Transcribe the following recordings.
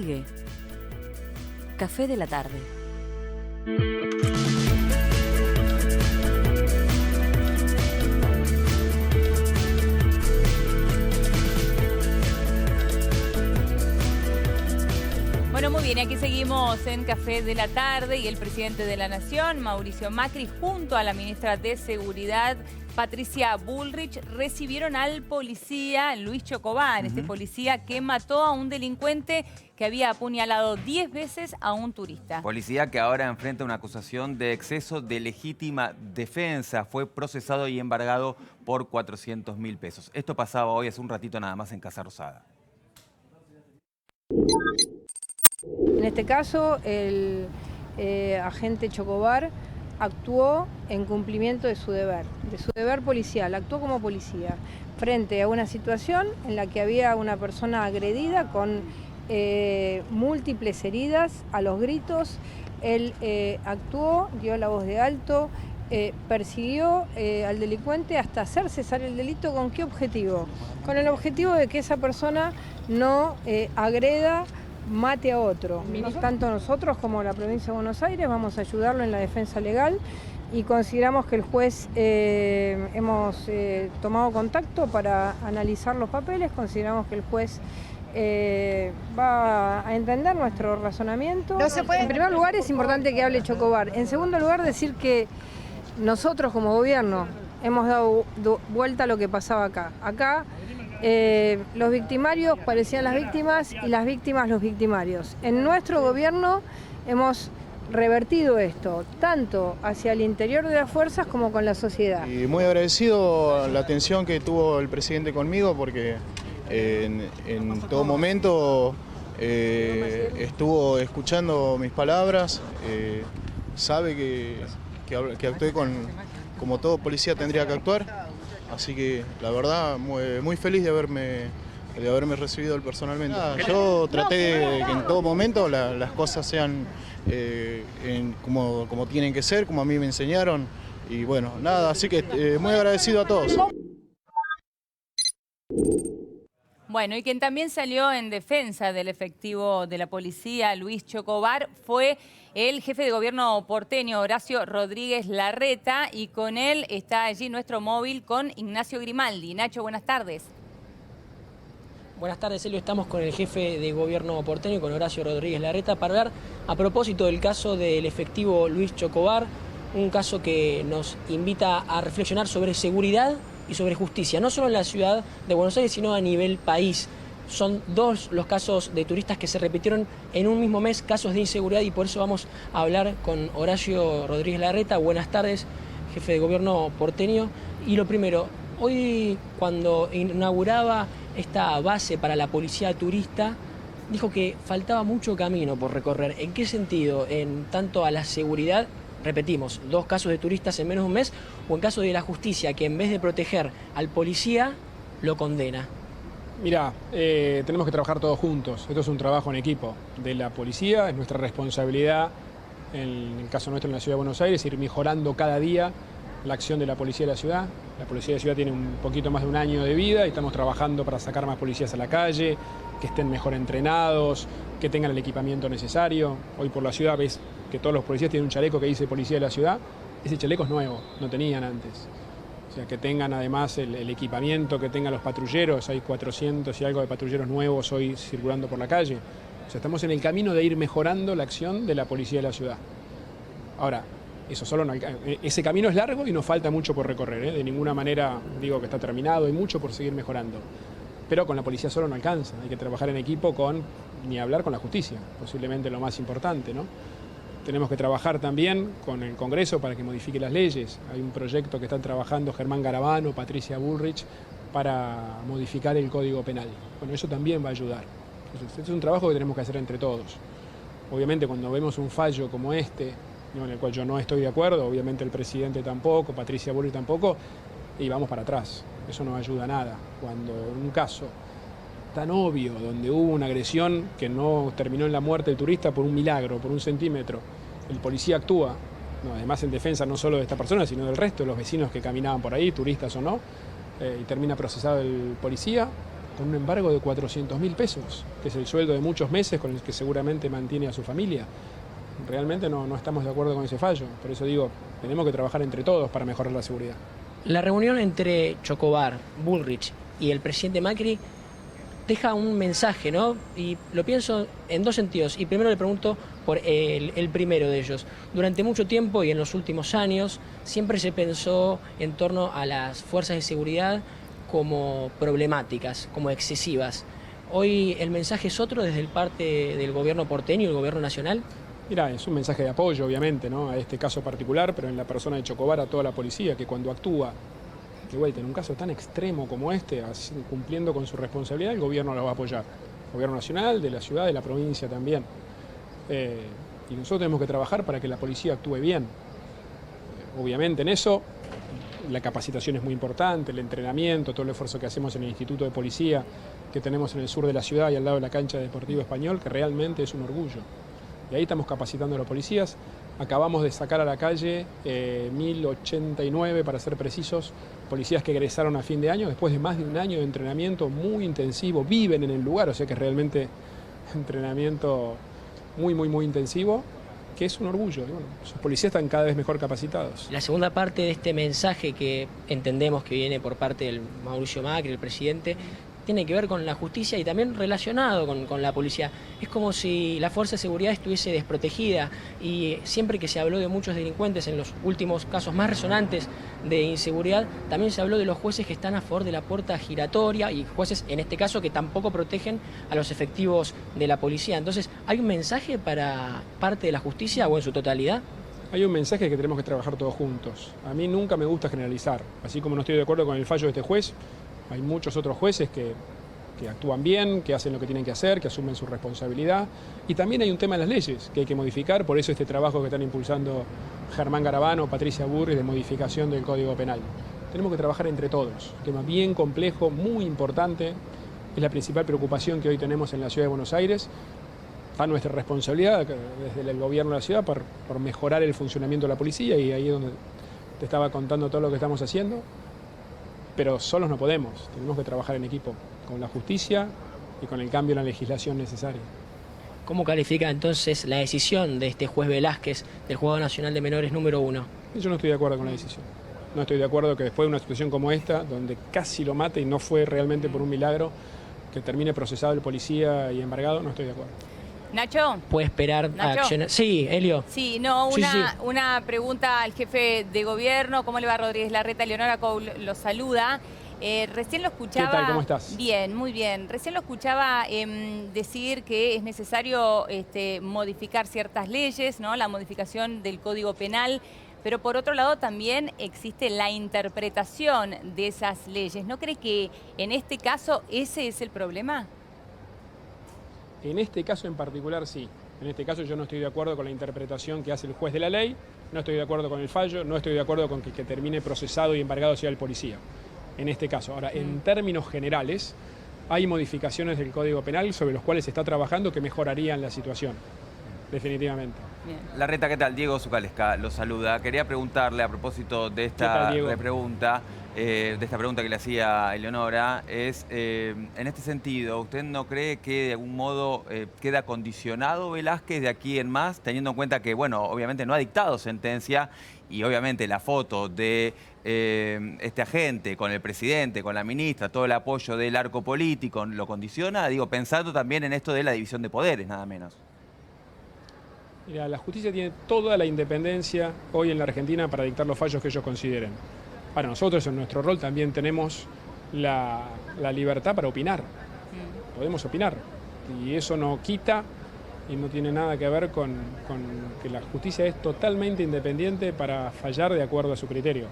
Sigue Café de la Tarde. Bueno, muy bien, aquí seguimos en Café de la Tarde y el presidente de la Nación, Mauricio Macri, junto a la ministra de Seguridad, Patricia Bullrich, recibieron al policía Luis Chocobar, este policía que mató a un delincuente que había apuñalado 10 veces a un turista. Policía que ahora enfrenta una acusación de exceso de legítima defensa. Fue procesado y embargado por 400.000 pesos. Esto pasaba hoy hace un ratito nada más en Casa Rosada. En este caso, el agente Chocobar actuó en cumplimiento de su deber policial, actuó como policía frente a una situación en la que había una persona agredida con múltiples heridas a los gritos. Él actuó, dio la voz de alto, persiguió al delincuente hasta hacer cesar el delito. ¿Con qué objetivo? Con el objetivo de que esa persona no agreda, mate a otro. Tanto nosotros como la provincia de Buenos Aires vamos a ayudarlo en la defensa legal y consideramos que el juez, hemos tomado contacto para analizar los papeles, consideramos que el juez va a entender nuestro razonamiento. En primer lugar es importante que hable Chocobar. En segundo lugar decir que nosotros como gobierno hemos dado vuelta a lo que pasaba acá. Acá los victimarios parecían las víctimas y las víctimas los victimarios. En nuestro gobierno hemos revertido esto, tanto hacia el interior de las fuerzas como con la sociedad. Y muy agradecido la atención que tuvo el presidente conmigo, porque en todo momento estuvo escuchando mis palabras, sabe que actué como todo policía tendría que actuar. Así que la verdad muy feliz de haberme recibido personalmente. Yo traté de que en todo momento las cosas sean como tienen que ser, como a mí me enseñaron. Y bueno, nada, así que muy agradecido a todos. Bueno, y quien también salió en defensa del efectivo de la policía, Luis Chocobar, fue el jefe de gobierno porteño, Horacio Rodríguez Larreta, y con él está allí nuestro móvil con Ignacio Grimaldi. Nacho, buenas tardes. Buenas tardes, Elio. Estamos con el jefe de gobierno porteño, con Horacio Rodríguez Larreta, para hablar a propósito del caso del efectivo Luis Chocobar, un caso que nos invita a reflexionar sobre seguridad y sobre justicia, no solo en la ciudad de Buenos Aires, sino a nivel país. Son dos los casos de turistas que se repitieron en un mismo mes, casos de inseguridad, y por eso vamos a hablar con Horacio Rodríguez Larreta. Buenas tardes, jefe de gobierno porteño. Y lo primero, hoy cuando inauguraba esta base para la policía turista, dijo que faltaba mucho camino por recorrer. ¿En qué sentido? En tanto a la seguridad, repetimos, dos casos de turistas en menos de un mes, o en caso de la justicia, que en vez de proteger al policía, lo condena. Mirá, tenemos que trabajar todos juntos. Esto es un trabajo en equipo de la policía, es nuestra responsabilidad, en el caso nuestro en la Ciudad de Buenos Aires, ir mejorando cada día la acción de la policía de la ciudad. La policía de la ciudad tiene un poquito más de un año de vida y estamos trabajando para sacar más policías a la calle, que estén mejor entrenados, que tengan el equipamiento necesario. Hoy por la ciudad ves que todos los policías tienen un chaleco que dice Policía de la Ciudad. Ese chaleco es nuevo, no tenían antes. O sea, que tengan además el equipamiento, que tengan los patrulleros. Hay 400 y algo de patrulleros nuevos hoy circulando por la calle. O sea, estamos en el camino de ir mejorando la acción de la policía de la ciudad. Ahora, eso solo no alcanza. Ese camino es largo y nos falta mucho por recorrer, ¿eh? De ninguna manera digo que está terminado, hay mucho por seguir mejorando. Pero con la policía solo no alcanza, hay que trabajar en equipo ni hablar con la justicia, posiblemente lo más importante, ¿no? Tenemos que trabajar también con el Congreso para que modifique las leyes. Hay un proyecto que están trabajando Germán Garabano, Patricia Bullrich, para modificar el Código Penal. Bueno, eso también va a ayudar. Entonces, este es un trabajo que tenemos que hacer entre todos. Obviamente, cuando vemos un fallo como este, en el cual yo no estoy de acuerdo, obviamente el presidente tampoco, Patricia Bullrich tampoco, y vamos para atrás. Eso no ayuda a nada. Cuando en un caso tan obvio, donde hubo una agresión que no terminó en la muerte del turista por un milagro, por un centímetro, el policía actúa, además en defensa no solo de esta persona, sino del resto de los vecinos que caminaban por ahí, turistas o no, y termina procesado el policía, con un embargo de 400.000 pesos, que es el sueldo de muchos meses con el que seguramente mantiene a su familia. Realmente no estamos de acuerdo con ese fallo. Por eso digo, tenemos que trabajar entre todos para mejorar la seguridad. La reunión entre Chocobar, Bullrich y el presidente Macri deja un mensaje, ¿no? Y lo pienso en dos sentidos. Y primero le pregunto por el primero de ellos. Durante mucho tiempo y en los últimos años siempre se pensó en torno a las fuerzas de seguridad como problemáticas, como excesivas. Hoy el mensaje es otro desde el parte del gobierno porteño y el gobierno nacional. Mira, es un mensaje de apoyo, obviamente, ¿no?, a este caso particular, pero en la persona de Chocobar a toda la policía, que cuando actúa, de vuelta, en un caso tan extremo como este, cumpliendo con su responsabilidad, el gobierno lo va a apoyar. El gobierno nacional, de la ciudad, de la provincia también. Y nosotros tenemos que trabajar para que la policía actúe bien. Obviamente en eso, la capacitación es muy importante, el entrenamiento, todo el esfuerzo que hacemos en el Instituto de Policía que tenemos en el sur de la ciudad y al lado de la cancha de Deportivo Español, que realmente es un orgullo. Y ahí estamos capacitando a los policías. Acabamos de sacar a la calle 1.089, para ser precisos, policías que egresaron a fin de año, después de más de un año de entrenamiento muy intensivo, viven en el lugar, o sea que es realmente entrenamiento muy intensivo, que es un orgullo. Y bueno, sus policías están cada vez mejor capacitados. La segunda parte de este mensaje que entendemos que viene por parte del Mauricio Macri, el presidente, tiene que ver con la justicia y también relacionado con la policía. Es como si la fuerza de seguridad estuviese desprotegida y siempre que se habló de muchos delincuentes en los últimos casos más resonantes de inseguridad, también se habló de los jueces que están a favor de la puerta giratoria y jueces, en este caso, que tampoco protegen a los efectivos de la policía. Entonces, ¿hay un mensaje para parte de la justicia o en su totalidad? Hay un mensaje que tenemos que trabajar todos juntos. A mí nunca me gusta generalizar. Así como no estoy de acuerdo con el fallo de este juez, hay muchos otros jueces que actúan bien, que hacen lo que tienen que hacer, que asumen su responsabilidad. Y también hay un tema en las leyes que hay que modificar, por eso este trabajo que están impulsando Germán Garabano, Patricia Bullrich, de modificación del Código Penal. Tenemos que trabajar entre todos. Un tema bien complejo, muy importante. Es la principal preocupación que hoy tenemos en la Ciudad de Buenos Aires. Está nuestra responsabilidad desde el gobierno de la ciudad por mejorar el funcionamiento de la policía, y ahí es donde te estaba contando todo lo que estamos haciendo. Pero solos no podemos, tenemos que trabajar en equipo, con la justicia y con el cambio en la legislación necesaria. ¿Cómo califica entonces la decisión de este juez Velázquez, del Juzgado Nacional de Menores número 1? Yo no estoy de acuerdo con la decisión. No estoy de acuerdo que después de una situación como esta, donde casi lo mate y no fue realmente por un milagro, que termine procesado el policía y embargado, no estoy de acuerdo. Nacho. ¿Puede esperar a accionar? Sí, Elio. Sí, no, una pregunta al jefe de gobierno. ¿Cómo le va, Rodríguez Larreta? Leonora Coul lo saluda. Recién lo escuchaba... ¿Qué tal? ¿Cómo estás? Bien, muy bien. Recién lo escuchaba decir que es necesario modificar ciertas leyes, ¿no? La modificación del Código Penal. Pero por otro lado también existe la interpretación de esas leyes. ¿No cree que en este caso ese es el problema? En este caso en particular sí. En este caso yo no estoy de acuerdo con la interpretación que hace el juez de la ley, no estoy de acuerdo con el fallo, no estoy de acuerdo con que termine procesado y embargado sea el policía. En este caso. Ahora, en términos generales, hay modificaciones del Código Penal sobre los cuales se está trabajando que mejorarían la situación, definitivamente. Bien. Larreta, ¿qué tal? Diego Zucalesca lo saluda. Quería preguntarle a propósito de esta pregunta que le hacía Eleonora, en este sentido, ¿usted no cree que de algún modo queda condicionado Velázquez de aquí en más, teniendo en cuenta que, bueno, obviamente no ha dictado sentencia y obviamente la foto de este agente con el presidente, con la ministra, todo el apoyo del arco político lo condiciona? Digo, pensando también en esto de la división de poderes, nada menos. Mira, la justicia tiene toda la independencia hoy en la Argentina para dictar los fallos que ellos consideren. Para nosotros, en nuestro rol, también tenemos la libertad para opinar. Podemos opinar. Y eso no quita y no tiene nada que ver con que la justicia es totalmente independiente para fallar de acuerdo a su criterio.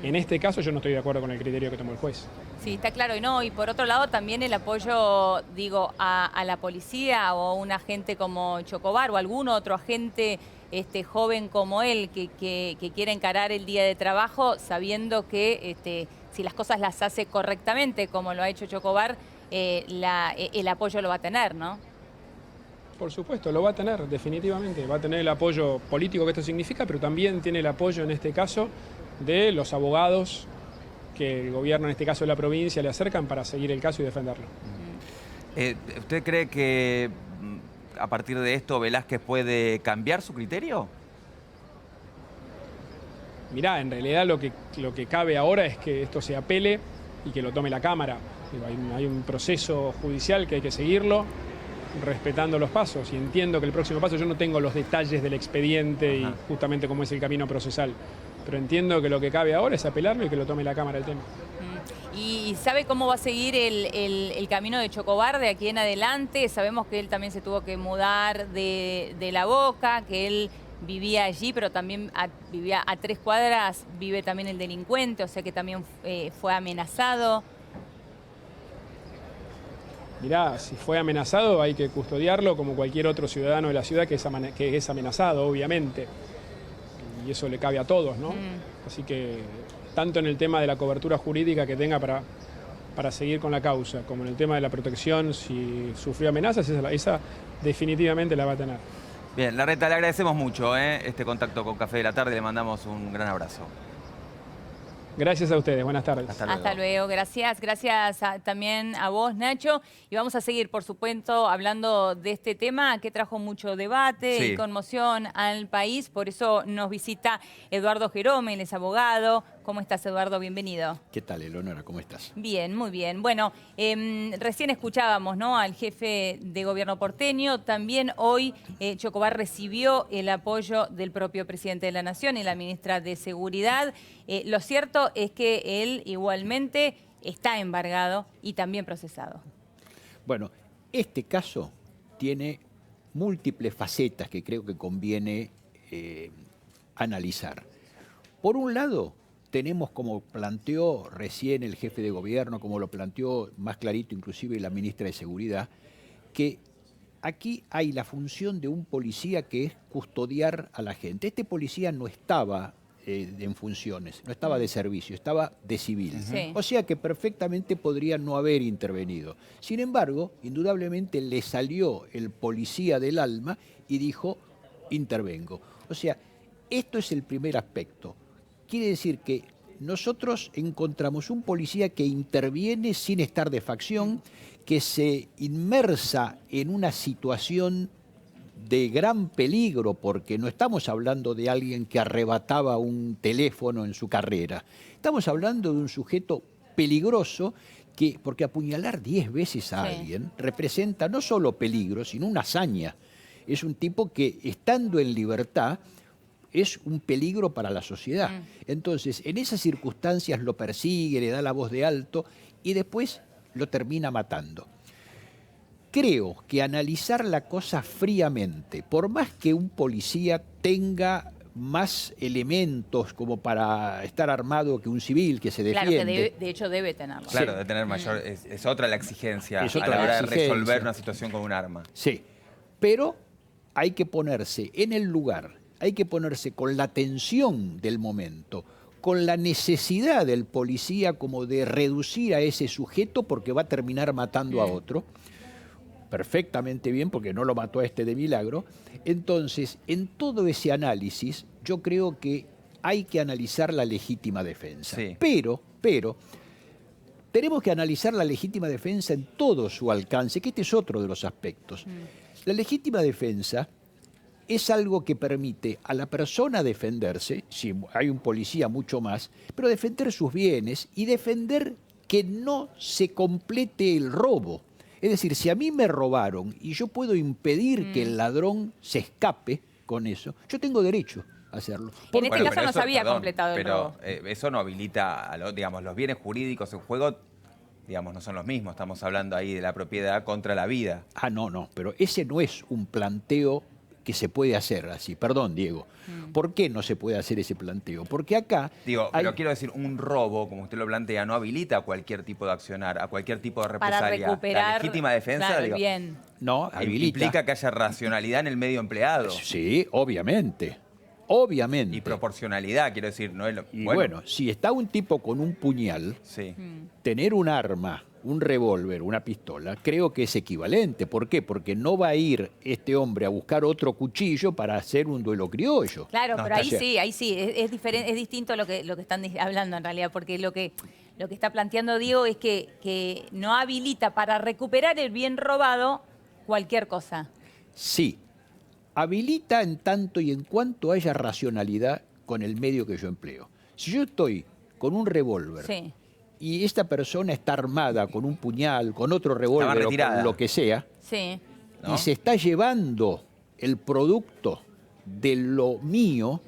En este caso yo no estoy de acuerdo con el criterio que tomó el juez. Sí, está claro. Y por otro lado también el apoyo, digo, a la policía o a un agente como Chocobar o algún otro agente joven como él que quiere encarar el día de trabajo sabiendo que si las cosas las hace correctamente como lo ha hecho Chocobar, el apoyo lo va a tener, ¿no? Por supuesto, lo va a tener, definitivamente. Va a tener el apoyo político que esto significa, pero también tiene el apoyo en este caso de los abogados que el gobierno, en este caso de la provincia, le acercan para seguir el caso y defenderlo. ¿Usted cree que a partir de esto Velázquez puede cambiar su criterio? Mirá, en realidad lo que cabe ahora es que esto se apele y que lo tome la Cámara. Hay un proceso judicial que hay que seguirlo, respetando los pasos. Y entiendo que el próximo paso, yo no tengo los detalles del expediente y justamente cómo es el camino procesal, pero entiendo que lo que cabe ahora es apelarlo y que lo tome la Cámara el tema. ¿Y sabe cómo va a seguir el camino de Chocobar de aquí en adelante? Sabemos que él también se tuvo que mudar de La Boca, que él vivía allí, pero también vivía a 3 cuadras, vive también el delincuente, o sea que también fue amenazado. Mirá, si fue amenazado hay que custodiarlo como cualquier otro ciudadano de la ciudad que es amenazado, obviamente. Y eso le cabe a todos, ¿no? Así que tanto en el tema de la cobertura jurídica que tenga para seguir con la causa, como en el tema de la protección, si sufrió amenazas, esa definitivamente la va a tener. Bien, Larreta, le agradecemos mucho este contacto con Café de la Tarde, le mandamos un gran abrazo. Gracias a ustedes, buenas tardes. Hasta luego, gracias también a vos, Nacho. Y vamos a seguir, por supuesto, hablando de este tema que trajo mucho debate y conmoción al país. Por eso nos visita Eduardo Jerome, él es abogado. ¿Cómo estás, Eduardo? Bienvenido. ¿Qué tal, Eleonora? ¿Cómo estás? Bien, muy bien. Bueno, recién escuchábamos, ¿no?, al jefe de gobierno porteño. También hoy Chocobar recibió el apoyo del propio presidente de la Nación y la ministra de Seguridad. Lo cierto es que él igualmente está embargado y también procesado. Bueno, este caso tiene múltiples facetas que creo que conviene analizar. Por un lado, tenemos, como planteó recién el jefe de gobierno, como lo planteó más clarito inclusive la ministra de Seguridad, que aquí hay la función de un policía que es custodiar a la gente. Este policía no estaba en funciones, no estaba de servicio, estaba de civil. Sí. O sea que perfectamente podría no haber intervenido. Sin embargo, indudablemente le salió el policía del alma y dijo, intervengo. O sea, esto es el primer aspecto. Quiere decir que nosotros encontramos un policía que interviene sin estar de facción, que se inmersa en una situación de gran peligro, porque no estamos hablando de alguien que arrebataba un teléfono en su carrera. Estamos hablando de un sujeto peligroso, porque apuñalar 10 veces a alguien representa no solo peligro, sino una hazaña. Es un tipo que, estando en libertad, es un peligro para la sociedad. Entonces, en esas circunstancias lo persigue, le da la voz de alto y después lo termina matando. Creo que analizar la cosa fríamente, por más que un policía tenga más elementos como para estar armado que un civil que se defiende. Claro, que de hecho debe tenerlo. Claro, de tener mayor... Es otra la exigencia Es otra a la hora la de exigencia. resolver una situación con un arma. Sí, pero hay que ponerse en el lugar, hay que ponerse con la tensión del momento, con la necesidad del policía como de reducir a ese sujeto porque va a terminar matando a otro. Perfectamente bien, porque no lo mató a este de milagro. Entonces, en todo ese análisis, yo creo que hay que analizar la legítima defensa. Sí. Pero, tenemos que analizar la legítima defensa en todo su alcance, que este es otro de los aspectos. La legítima defensa es algo que permite a la persona defenderse, si hay un policía mucho más, pero defender sus bienes y defender que no se complete el robo. Es decir, si a mí me robaron y yo puedo impedir que el ladrón se escape con eso, yo tengo derecho a hacerlo. En este caso pero no eso, se había completado el robo. Pero eso no habilita, digamos, los bienes jurídicos en juego, digamos, no son los mismos. Estamos hablando ahí de la propiedad contra la vida. Ah, no, pero ese no es un planteo que se puede hacer así. Perdón, Diego. ¿Por qué no se puede hacer ese planteo? Porque acá... Pero quiero decir, un robo, como usted lo plantea, no habilita a cualquier tipo de accionar, a cualquier tipo de represalia. Para recuperar, la legítima defensa, claro, digo, bien. No, habilita. implica que haya racionalidad en el medio empleado. Sí, obviamente. Obviamente. Y proporcionalidad, quiero decir, no es lo... Y bueno, si está un tipo con un puñal, Sí. tener un arma, un revólver, una pistola, creo que es equivalente. ¿Por qué? Porque no va a ir este hombre a buscar otro cuchillo para hacer un duelo criollo. Claro, No, pero está ahí sí, es diferente, es distinto lo que están hablando en realidad, porque lo que lo que está planteando Diego es que no habilita para recuperar el bien robado cualquier cosa. Sí, habilita en tanto y en cuanto haya racionalidad con el medio que yo empleo. Si yo estoy con un revólver Sí. y esta persona está armada con un puñal, con otro revólver o con lo que sea, Sí. ¿no? y se está llevando el producto de lo mío,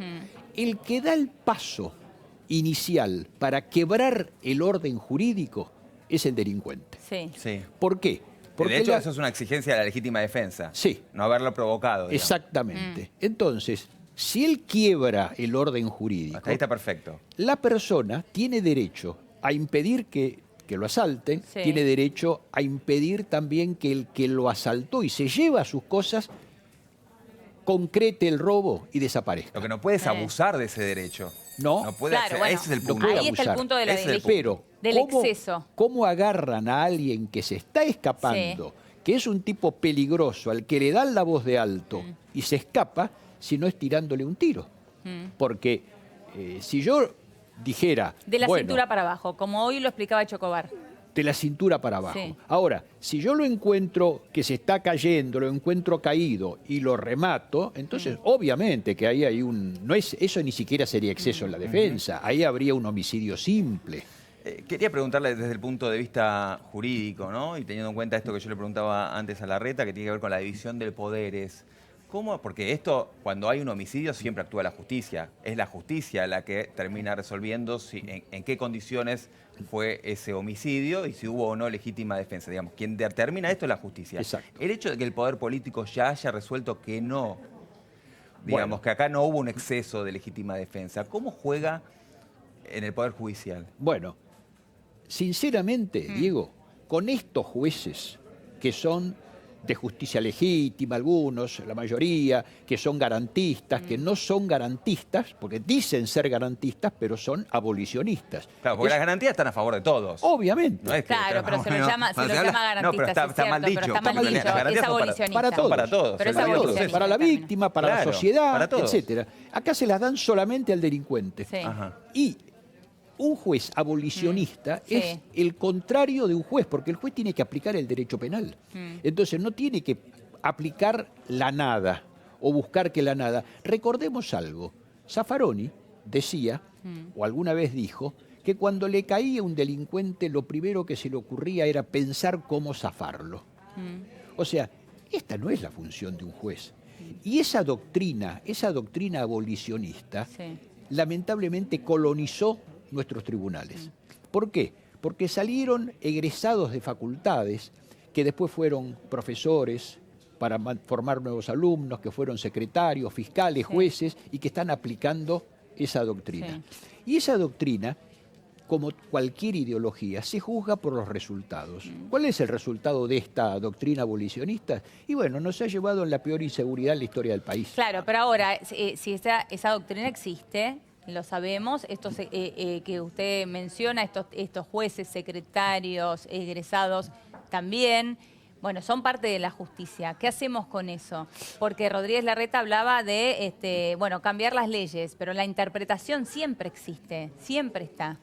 el que da el paso inicial para quebrar el orden jurídico es el delincuente. Sí. Sí. ¿Por qué? De hecho, eso es una exigencia de la legítima defensa. Sí. No haberlo provocado. Digamos. Exactamente. Entonces, si él quiebra el orden jurídico, Hasta ahí está perfecto. la persona tiene derecho a impedir que lo asalten, Sí. tiene derecho a impedir también que el que lo asaltó y se lleva sus cosas concrete el robo y desaparezca. Lo que no puede es abusar de ese derecho. No. No puede Claro, hacer- bueno, ese es el no punto. puede ahí está el abusar. punto de la Ese es el Pero, del ¿cómo, exceso. ¿cómo agarran a alguien que se está escapando, que es un tipo peligroso, al que le dan la voz de alto y se escapa, si no es tirándole un tiro? Porque si yo dijera... De la bueno, cintura para abajo, como hoy lo explicaba Chocobar. de la cintura para abajo. Sí. Ahora, si yo lo encuentro que se está cayendo, lo encuentro caído y lo remato, entonces obviamente que ahí hay eso ni siquiera sería exceso en la defensa, ahí habría un homicidio simple. Quería preguntarle desde el punto de vista jurídico, ¿no? Y teniendo en cuenta esto que yo le preguntaba antes a Larreta, que tiene que ver con la división de poderes. ¿Cómo? Porque esto, cuando hay un homicidio, siempre actúa la justicia. Es la justicia la que termina resolviendo en qué condiciones fue ese homicidio y si hubo o no legítima defensa. Digamos, quien determina esto es la justicia. Exacto. El hecho de que el poder político ya haya resuelto que no, digamos, Bueno. que acá no hubo un exceso de legítima defensa, ¿cómo juega en el poder judicial? Bueno, sinceramente, Diego, con estos jueces que son de justicia legítima, algunos, la mayoría, que son garantistas, que no son garantistas, porque dicen ser garantistas, pero son abolicionistas. Claro, porque las garantías están a favor de todos. Obviamente. No es que Claro, pero se lo llama garantista, no, pero está sí, mal cierto, dicho. pero está mal Porque dicho, las garantías es son abolicionista. para todos. Para todos. Pero es Para todos. abolicionista. Para la también. víctima, para Claro, la sociedad, para todos. etcétera. Acá se las dan solamente al delincuente. Sí. Ajá. Y un juez abolicionista Sí. es el contrario de un juez, porque el juez tiene que aplicar el derecho penal. Entonces no tiene que aplicar la nada o buscar que la nada. Recordemos algo. Zaffaroni decía, o alguna vez dijo, que cuando le caía un delincuente lo primero que se le ocurría era pensar cómo zafarlo. O sea, esta no es la función de un juez. Y esa doctrina abolicionista, Sí. lamentablemente colonizó nuestros tribunales. ¿Por qué? Porque salieron egresados de facultades que después fueron profesores para formar nuevos alumnos, que fueron secretarios, fiscales, jueces, y que están aplicando esa doctrina. Sí. Y esa doctrina, como cualquier ideología, se juzga por los resultados. ¿Cuál es el resultado de esta doctrina abolicionista? Y bueno, nos ha llevado en la peor inseguridad en la historia del país. Claro, pero ahora, si esa doctrina existe, lo sabemos, estos que usted menciona, estos jueces, secretarios, egresados también, bueno, son parte de la justicia. ¿Qué hacemos con eso? Porque Rodríguez Larreta hablaba de, cambiar las leyes, pero la interpretación siempre existe, siempre está.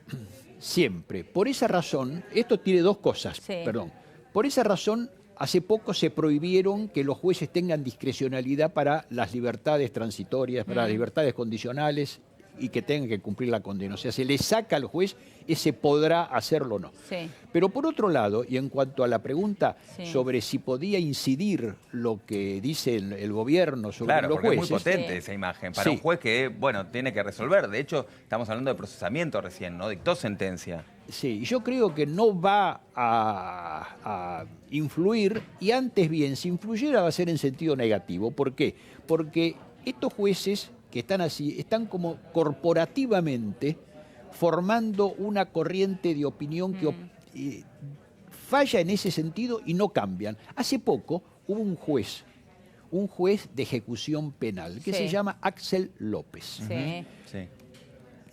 Siempre. Por esa razón, esto tiene dos cosas, Sí. perdón. Por esa razón, hace poco se prohibieron que los jueces tengan discrecionalidad para las libertades transitorias, para las libertades condicionales y que tengan que cumplir la condena. O sea, se le saca al juez ese podrá hacerlo o no. Sí. Pero por otro lado, y en cuanto a la pregunta Sí. sobre si podía incidir lo que dice el gobierno sobre Claro, los porque jueces... es muy potente Sí. esa imagen. Para Sí. un juez que, tiene que resolver. De hecho, estamos hablando de procesamiento recién, ¿no? Dictó sentencia. Sí, yo creo que no va a influir, y antes bien, si influyera va a ser en sentido negativo. ¿Por qué? Porque estos jueces que están así, están como corporativamente formando una corriente de opinión que falla en ese sentido y no cambian. Hace poco hubo un juez de ejecución penal que Sí. se llama Axel López. Sí. Sí.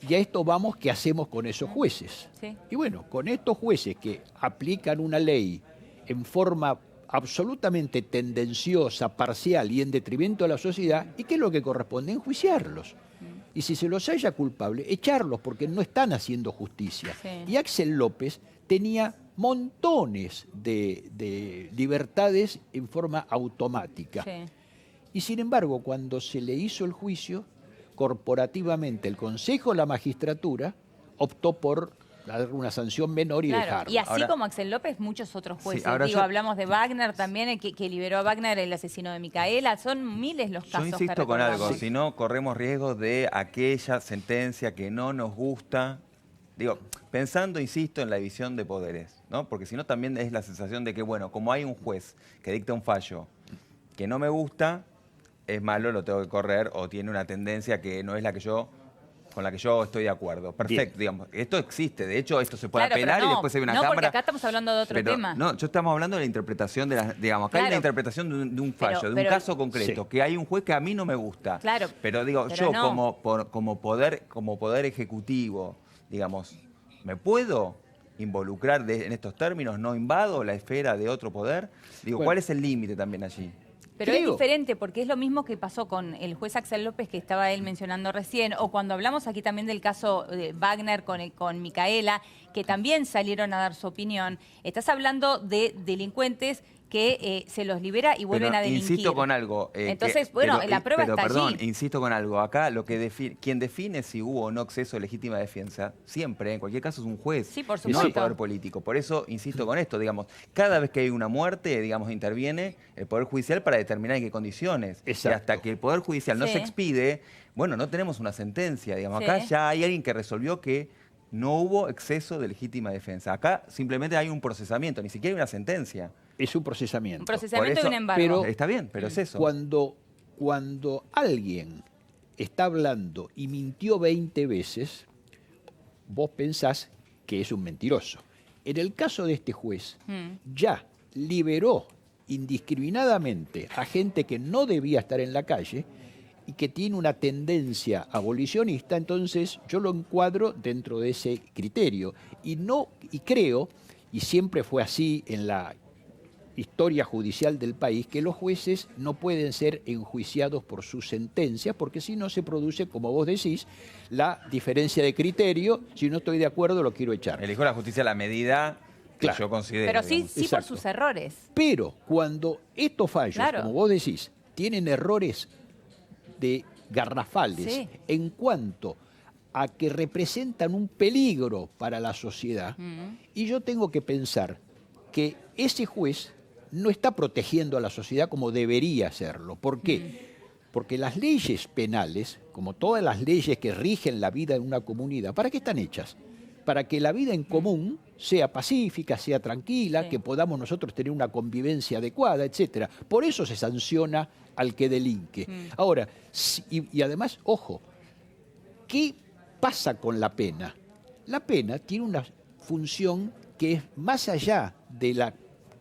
Y a esto vamos, ¿qué hacemos con esos jueces? Sí. Y bueno, con estos jueces que aplican una ley en forma absolutamente tendenciosa, parcial y en detrimento de la sociedad, ¿y qué es lo que corresponde? Enjuiciarlos. y si se los halla culpable, echarlos porque no están haciendo justicia. Sí. Y Axel López tenía montones de libertades en forma automática. Sí. Y sin embargo, cuando se le hizo el juicio, corporativamente el Consejo de la Magistratura optó por dar una sanción menor y Claro, dejarlo. y así Ahora- como Axel López, muchos otros jueces. Sí, ahora Digo, yo- hablamos de Wagner también, que liberó a Wagner, el asesino de Micaela. Son miles los casos. Yo insisto que con algo, recordamos. si no corremos riesgo de aquella sentencia que no nos gusta. Digo, pensando, insisto, en la división de poderes, ¿no? Porque si no también es la sensación de que, bueno, como hay un juez que dicta un fallo que no me gusta, es malo, lo tengo que correr o tiene una tendencia que no es la que yo con la que yo estoy de acuerdo. Perfecto, digamos. Esto existe. De hecho, esto se puede Claro, pero apelar y no, después hay una no, cámara. porque acá estamos hablando de otro Pero, tema. No, yo estamos hablando de la interpretación de las, digamos, acá hay Claro. una interpretación de un fallo, de un pero- caso concreto, Sí. que hay un juez que a mí no me gusta. Claro, Pero digo, pero yo no. como poder ejecutivo, digamos, ¿me puedo involucrar en estos términos? ¿No invado la esfera de otro poder? Digo, Bueno. ¿cuál es el límite también allí? Pero Creo- es diferente porque es lo mismo que pasó con el juez Axel López que estaba él mencionando recién, o cuando hablamos aquí también del caso de Wagner con Micaela, que también salieron a dar su opinión. Estás hablando de delincuentes que se los libera y vuelven Pero a delinquir. insisto con algo. Entonces, bueno, la prueba pero, está perdón, allí. insisto con algo. Acá lo que quien define si hubo o no exceso de legítima defensa, siempre, en cualquier caso, es un juez. Sí, por No el supuesto. poder político. Por eso insisto con esto, digamos, cada vez que hay una muerte, digamos, interviene el Poder Judicial para determinar en qué condiciones. Exacto. Y hasta que el Poder Judicial no Sí. se expide, bueno, no tenemos una sentencia. Digamos, Sí. acá ya hay alguien que resolvió que no hubo exceso de legítima defensa. Acá simplemente hay un procesamiento, ni siquiera hay una sentencia. Es un procesamiento. Un procesamiento Por y un eso- embargo. pero- Está bien, pero es eso. Cuando alguien está hablando y mintió 20 veces, vos pensás que es un mentiroso. En el caso de este juez, ya liberó indiscriminadamente a gente que no debía estar en la calle y que tiene una tendencia abolicionista, entonces yo lo encuadro dentro de ese criterio. Y creo, y siempre fue así en la historia judicial del país, que los jueces no pueden ser enjuiciados por sus sentencias, porque si no se produce, como vos decís, la diferencia de criterio. Si no estoy de acuerdo, lo quiero echar. Elijo la justicia a la medida que Claro. yo considero. Pero sí, digamos. sí por Exacto. sus errores. Pero cuando estos fallos, Claro. como vos decís, tienen errores de garrafales Sí. en cuanto a que representan un peligro para la sociedad, y yo tengo que pensar que ese juez no está protegiendo a la sociedad como debería hacerlo. ¿Por qué? Porque las leyes penales, como todas las leyes que rigen la vida en una comunidad, ¿para qué están hechas? Para que la vida en común sea pacífica, sea tranquila, Sí. que podamos nosotros tener una convivencia adecuada, etcétera. Por eso se sanciona al que delinque. Ahora, y además, ojo, ¿qué pasa con la pena? La pena tiene una función que es más allá de la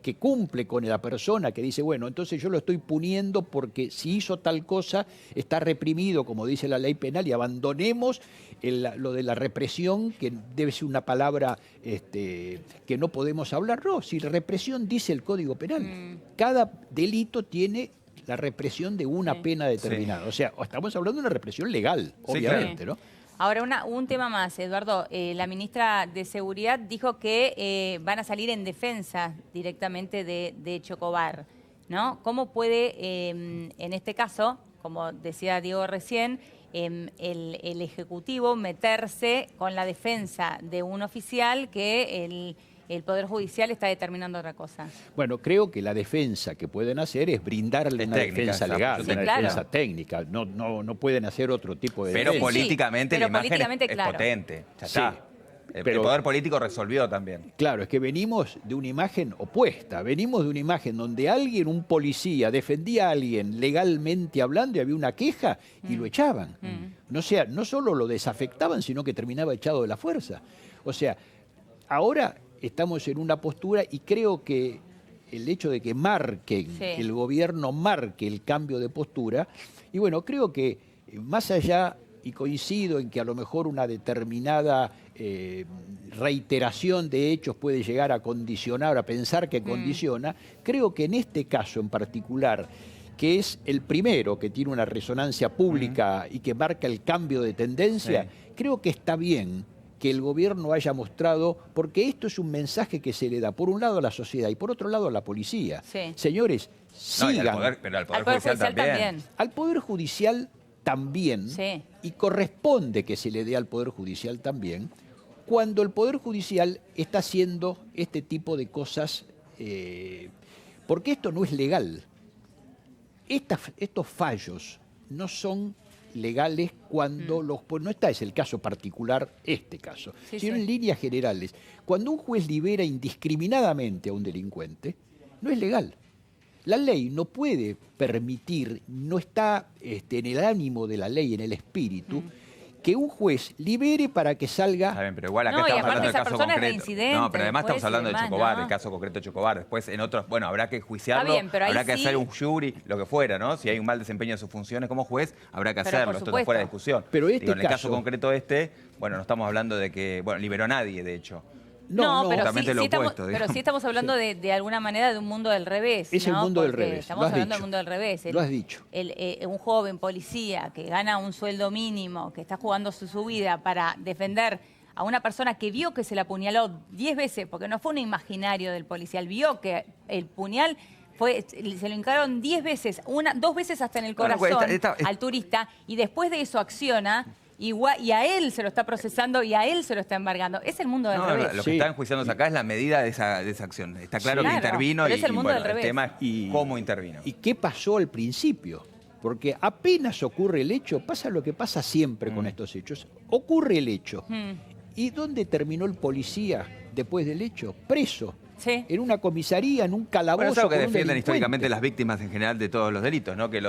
que cumple con la persona que dice, bueno, entonces yo lo estoy puniendo porque si hizo tal cosa está reprimido, como dice la ley penal, y abandonemos lo de la represión, que debe ser una palabra que no podemos hablar. No, si represión dice el Código Penal, cada delito tiene la represión de una Sí. pena determinada. O sea, estamos hablando de una represión legal, Sí, obviamente, claro. ¿no? Ahora, un tema más, Eduardo. La ministra de Seguridad dijo que van a salir en defensa directamente de Chocobar, ¿no? ¿Cómo puede, en este caso, como decía Diego recién, el Ejecutivo meterse con la defensa de un oficial que el Poder Judicial está determinando otra cosa? Bueno, creo que la defensa que pueden hacer es brindarle Es una técnica, defensa esa, legal, sí, una claro. defensa técnica. No pueden hacer otro tipo de Pero defensa. políticamente pero la imagen políticamente, es claro. potente. Ya Sí. está. El Pero- poder político resolvió también. Claro, es que venimos de una imagen opuesta. Venimos de una imagen donde alguien, un policía, defendía a alguien legalmente hablando y había una queja y lo echaban. No sea, no solo lo desafectaban, sino que terminaba echado de la fuerza. O sea, ahora estamos en una postura y creo que el hecho de que marquen, Sí. el gobierno marque el cambio de postura, y bueno, creo que más allá, y coincido en que a lo mejor una determinada reiteración de hechos puede llegar a condicionar, a pensar que condiciona, creo que en este caso en particular, que es el primero que tiene una resonancia pública y que marca el cambio de tendencia, creo que está bien que el gobierno haya mostrado, porque esto es un mensaje que se le da, por un lado a la sociedad y por otro lado a la policía. Sí. Señores, sigan. Pero al Poder Judicial también. Al Poder Judicial también, y corresponde que se le dé al Poder Judicial también, cuando el Poder Judicial está haciendo este tipo de cosas, porque esto no es legal. Estos fallos no son legales cuando no es el caso particular, este caso, sino en líneas generales. Cuando un juez libera indiscriminadamente a un delincuente, no es legal. La ley no puede permitir, no está en el ánimo de la ley, en el espíritu, que un juez libere para que salga... Está bien, pero igual acá estamos hablando del caso concreto. No, pero además estamos hablando de Chocobar, el caso concreto de Chocobar. Después en otros, bueno, habrá que juiciarlo, habrá que hacer un jury, lo que fuera, ¿no? Si hay un mal desempeño de sus funciones como juez, habrá que hacerlo. Esto está fuera de discusión. Pero en el caso concreto bueno, no estamos hablando de que, bueno, liberó a nadie, de hecho. No, pero sí estamos hablando de alguna manera de un mundo del revés. Es el mundo del revés. Estamos hablando del mundo del revés. Lo has dicho. Un joven policía que gana un sueldo mínimo, que está jugando su vida para defender a una persona que vio que se la apuñaló 10 veces, porque no fue un imaginario del policía, él vio que el puñal se lo hincaron 10 veces, 2 veces hasta en el corazón al turista, y después de eso acciona. Igual, y a él se lo está procesando y a él se lo está embargando. Es el mundo del revés. Lo que está enjuiciándose acá es la medida de esa acción. Está claro que intervino pero es el mundo del revés. El tema es cómo intervino. ¿Y qué pasó al principio? Porque apenas ocurre el hecho, pasa lo que pasa siempre con estos hechos. Ocurre el hecho. ¿Y dónde terminó el policía después del hecho? Preso. En una comisaría, en un calabozo. Bueno, eso es lo que defienden históricamente las víctimas en general de todos los delitos, ¿no? Que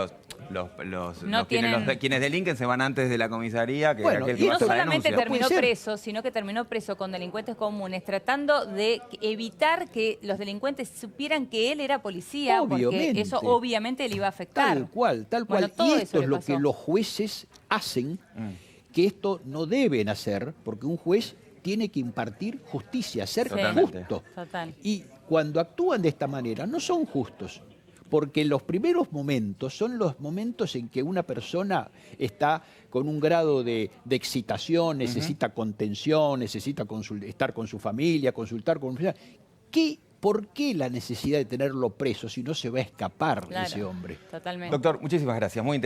quienes delinquen se van antes de la comisaría. Que y no solamente terminó preso, sino que terminó preso con delincuentes comunes, tratando de evitar que los delincuentes supieran que él era policía, porque eso obviamente le iba a afectar. Tal cual. Y esto es lo que los jueces hacen, que esto no deben hacer, porque un juez tiene que impartir justicia, ser justo. Y cuando actúan de esta manera, no son justos. Porque los primeros momentos son los momentos en que una persona está con un grado de excitación, necesita contención, necesita estar con su familia, consultar con... ¿Por qué la necesidad de tenerlo preso si no se va a escapar ese hombre? Totalmente. Doctor, muchísimas gracias. Muy interesante.